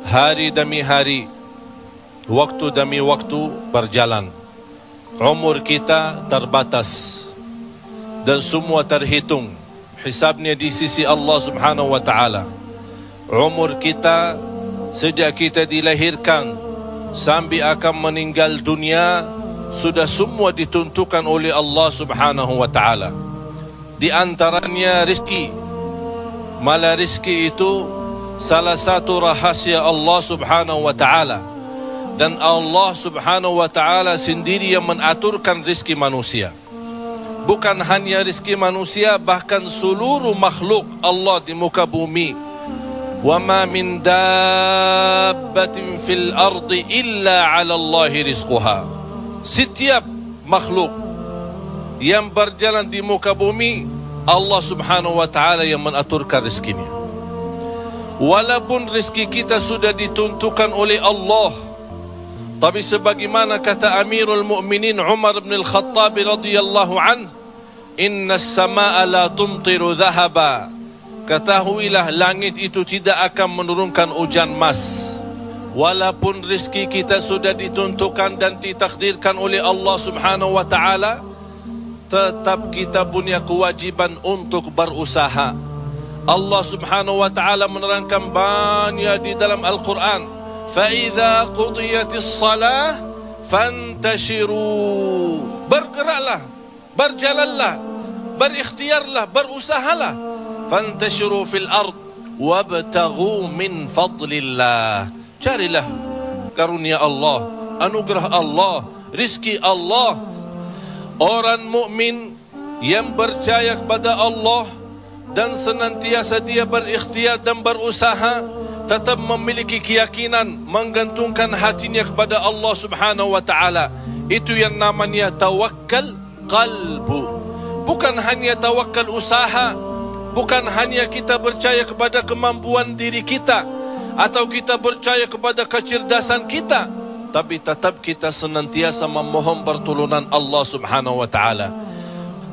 Hari demi hari, waktu demi waktu berjalan. Umur kita terbatas dan semua terhitung hisabnya di sisi Allah Subhanahu wa ta'ala. Umur kita sejak kita dilahirkan sampai akan meninggal dunia sudah semua ditentukan oleh Allah Subhanahu wa ta'ala. Di antaranya rezeki. Malah rezeki itu salah satu rahasia Allah Subhanahu wa ta'ala, dan Allah Subhanahu wa ta'ala sendiri yang mengaturkan rezeki manusia. Bukan hanya rezeki manusia, bahkan seluruh makhluk Allah di muka bumi. Wa ma min dabbatin fil ardi illa 'ala Allahi rizquha. Setiap makhluk yang berjalan di muka bumi, Allah Subhanahu wa ta'ala yang mengaturkan rezekinya. Walaupun rezeki kita sudah ditentukan oleh Allah, tapi sebagaimana kata Amirul Mukminin Umar bin Al-Khattab radhiyallahu an, inna as-samaa'a la tumtiru dhahaba. Ketahuilah langit itu tidak akan menurunkan hujan emas. Walaupun rezeki kita sudah ditentukan dan ditakdirkan oleh Allah Subhanahu wa ta'ala, tetap kita punya kewajiban untuk berusaha. Allah Subhanahu wa ta'ala menerangkan banyak di dalam Al-Quran, فَإِذَا قُضِيَتِ الصَّلَاةِ فَانْتَشِرُوا. Bergeraklah, berjalanlah, berikhtiarlah, berusahalah. فَانْتَشِرُوا فِي الْأَرْضِ وَابْتَغُوا مِنْ فَضْلِ اللَّهِ. Carilah karunia Allah, anugerah Allah, rizki Allah. Orang mukmin yang percaya kepada Allah dan senantiasa dia berikhtiar dan berusaha, tetap memiliki keyakinan, menggantungkan hatinya kepada Allah Subhanahu wa ta'ala. Itu yang namanya tawakkal qalbu. Bukan hanya tawakkal usaha, bukan hanya kita percaya kepada kemampuan diri kita atau kita percaya kepada kecerdasan kita, tapi tetap kita senantiasa memohon pertolongan Allah Subhanahu wa ta'ala.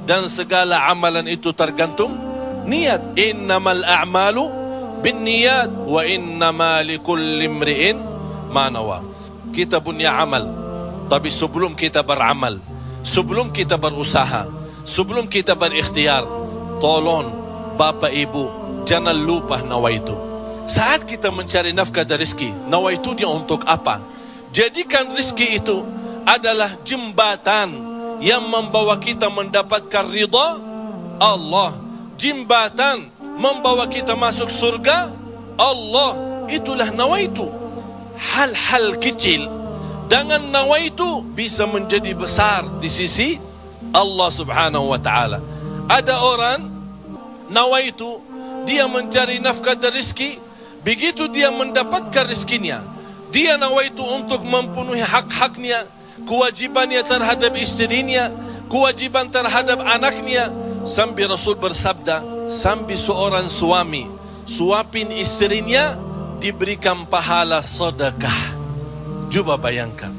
Dan segala amalan itu tergantung niat. Innamal a'malu binniyat wa innama likulli imri'in ma nawa. Kita punya amal, tapi sebelum kita beramal, sebelum kita berusaha, sebelum kita berikhtiar, tolong Bapak Ibu jangan lupa nawaitu. Saat kita mencari nafkah dan rezeki, nawaitu dia untuk apa? Jadikan rezeki itu adalah jembatan yang membawa kita mendapatkan ridha Allah, jembatan membawa kita masuk surga Allah. Itulah nawaitu. Hal-hal kecil dengan nawaitu bisa menjadi besar di sisi Allah Subhanahu wa ta'ala. Ada orang nawaitu, dia mencari nafkah dan rezeki, begitu dia mendapatkan rezekinya, dia nawaitu untuk memenuhi hak-haknya, kewajibannya terhadap istrinya, kewajiban terhadap anaknya. Sampai Rasul bersabda, sampai seorang suami suapin istrinya diberikan pahala sedekah. Coba bayangkan,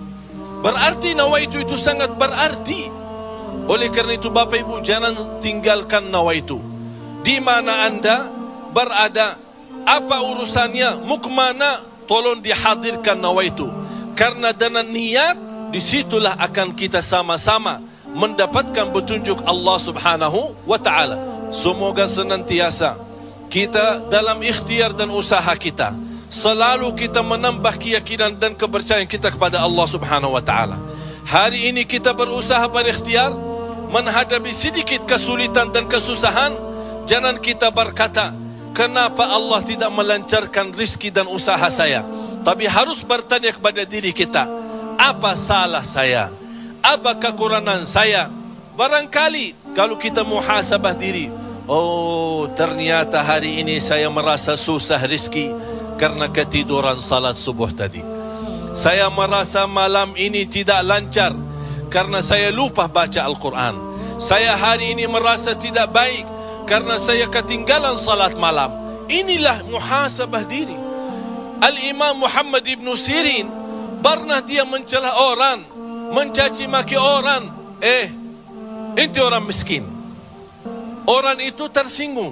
berarti nawaitu itu sangat berarti. Oleh karena itu Bapak Ibu jangan tinggalkan nawaitu. Di mana anda berada, apa urusannya, mau kemana, tolong dihadirkan nawaitu. Karena dengan niat, disitulah akan kita sama-sama mendapatkan petunjuk Allah Subhanahu wa ta'ala. Semoga senantiasa kita dalam ikhtiar dan usaha kita, selalu kita menambah keyakinan dan kepercayaan kita kepada Allah Subhanahu wa ta'ala. Hari ini kita berusaha berikhtiar menghadapi sedikit kesulitan dan kesusahan. Jangan kita berkata, kenapa Allah tidak melancarkan rizki dan usaha saya? Tapi harus bertanya kepada diri kita, apa salah saya? Apa kekurangan saya? Barangkali kalau kita muhasabah diri, oh ternyata hari ini saya merasa susah rizki karena ketiduran salat subuh tadi. Saya merasa malam ini tidak lancar karena saya lupa baca Al-Quran. Saya hari ini merasa tidak baik karena saya ketinggalan salat malam. Inilah muhasabah diri. Al-Imam Muhammad ibn Sirin pernah dia mencela orang, mencaci maki orang. Itu orang miskin. Orang itu tersinggung.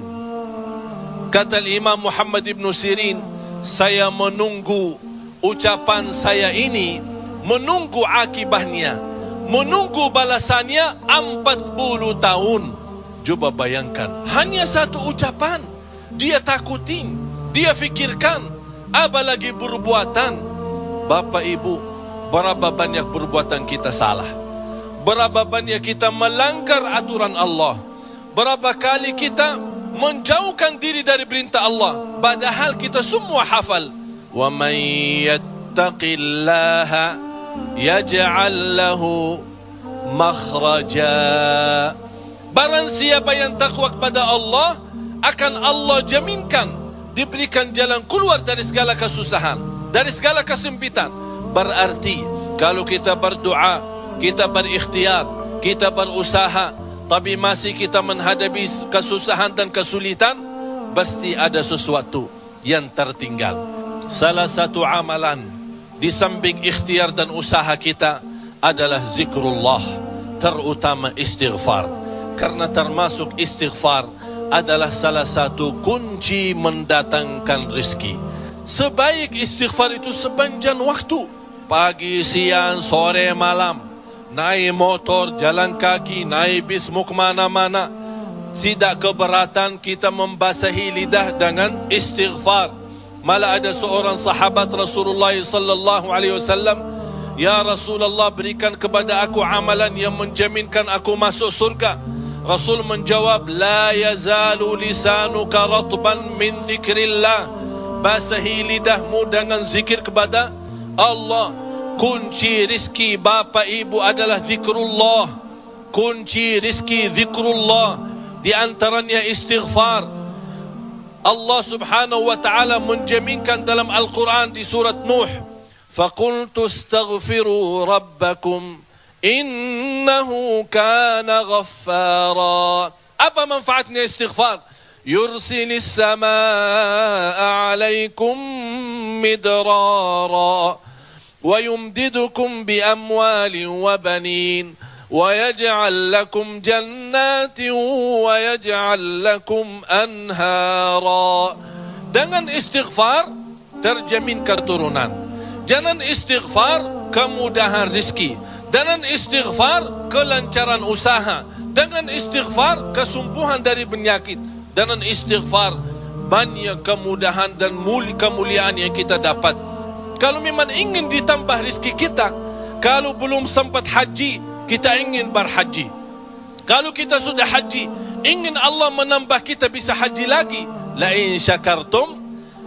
Kata Imam Muhammad ibn Sirin, saya menunggu ucapan saya ini, menunggu akibahnya, menunggu balasannya 40 tahun. Coba bayangkan, hanya satu ucapan dia takutin, dia fikirkan, apalagi perbuatan. Bapak Ibu, berapa banyak perbuatan kita salah, berapa banyak kita melanggar aturan Allah, berapa kali kita menjauhkan diri dari perintah Allah, padahal kita semua hafal. Wa man yattaqillaha yaj'al lahu makhraja. Barang siapa yang takwa kepada Allah, akan Allah jaminkan diberikan jalan keluar dari segala kesusahan, dari segala kesempitan. Berarti kalau kita berdoa, kita berikhtiar, kita berusaha, tapi masih kita menghadapi kesusahan dan kesulitan, pasti ada sesuatu yang tertinggal. Salah satu amalan di samping ikhtiar dan usaha kita adalah zikrullah, terutama istighfar. Karena termasuk istighfar adalah salah satu kunci mendatangkan rezeki. Sebaik istighfar itu sepanjang waktu, pagi, siang, sore, malam. Naik motor, jalan kaki, naik bis, mau kemana-mana, tidak keberatan kita membasahi lidah dengan istighfar. Malah ada seorang sahabat Rasulullah sallallahu alaihi wasallam, "Ya Rasulullah, berikan kepada aku amalan yang menjaminkan aku masuk surga." Rasul menjawab, "La yazalu lisanuka ratban min dzikrillah." Basahi lidahmu dengan zikir kepada Allah. Kunci rizki Bapak Ibu adalah zikrullah. Kunci rizki zikrullah, di antaranya istighfar. Allah Subhanahu wa ta'ala menjaminkan dalam Al-Quran di surat Nuh, "Faqultu astaghfiru rabbakum innahu kana ghaffara." Apa manfaatnya istighfar? Yursilis samaa alaikum midrara wa yumdidukum bi amwalin wa banin wa yaj'al lakum jannatin wa yaj'al lakum anhara. Dengan istighfar terjamin keturunan. Dengan istighfar kemudahan rezeki. Dengan istighfar kelancaran usaha. Dengan istighfar kesembuhan dari penyakit. Dengan istighfar banyak kemudahan dan kemuliaan yang kita dapat. Kalau memang ingin ditambah rezeki kita, kalau belum sempat haji, kita ingin berhaji. Kalau kita sudah haji, ingin Allah menambah kita bisa haji lagi. La in syakartum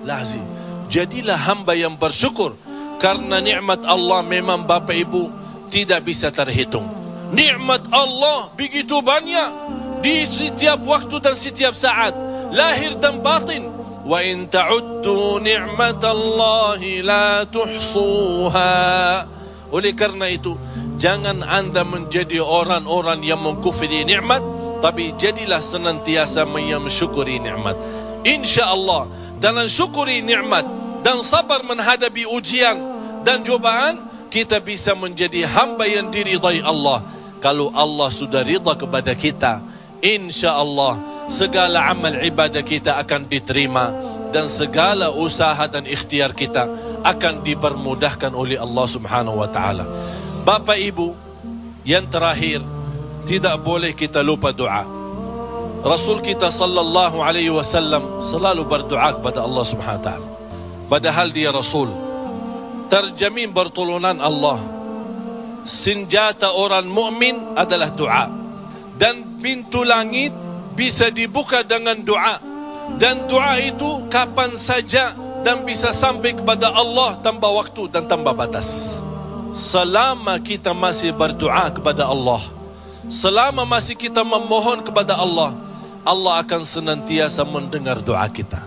lazi. Jadilah hamba yang bersyukur, karena nikmat Allah memang Bapak Ibu tidak bisa terhitung. Nikmat Allah begitu banyak di setiap waktu dan setiap saat, lahir dan batin. Wa in ta'uddu ni'matallahi la tuhsuha. Oleh karena itu, jangan anda menjadi orang-orang yang mengkufri nikmat, tapi jadilah senantiasa mensyukuri nikmat. InsyaAllah dengan syukuri nikmat dan sabar menghadapi ujian dan cobaan, kita bisa menjadi hamba yang diridai Allah. Kalau Allah sudah ridha kepada kita, InsyaAllah segala amal ibadah kita akan diterima, dan segala usaha dan ikhtiar kita akan dipermudahkan oleh Allah Subhanahu wa ta'ala. Bapak Ibu, yang terakhir, tidak boleh kita lupa doa. Rasul kita sallallahu alaihi wasallam selalu berdoa kepada Allah Subhanahu wa ta'ala. Padahal dia Rasul, terjamin pertolongan Allah. Senjata orang mukmin adalah doa, dan pintu langit bisa dibuka dengan doa, dan doa itu kapan saja dan bisa sampai kepada Allah tanpa waktu dan tanpa batas. Selama kita masih berdoa kepada Allah, selama masih kita memohon kepada Allah, Allah akan senantiasa mendengar doa kita.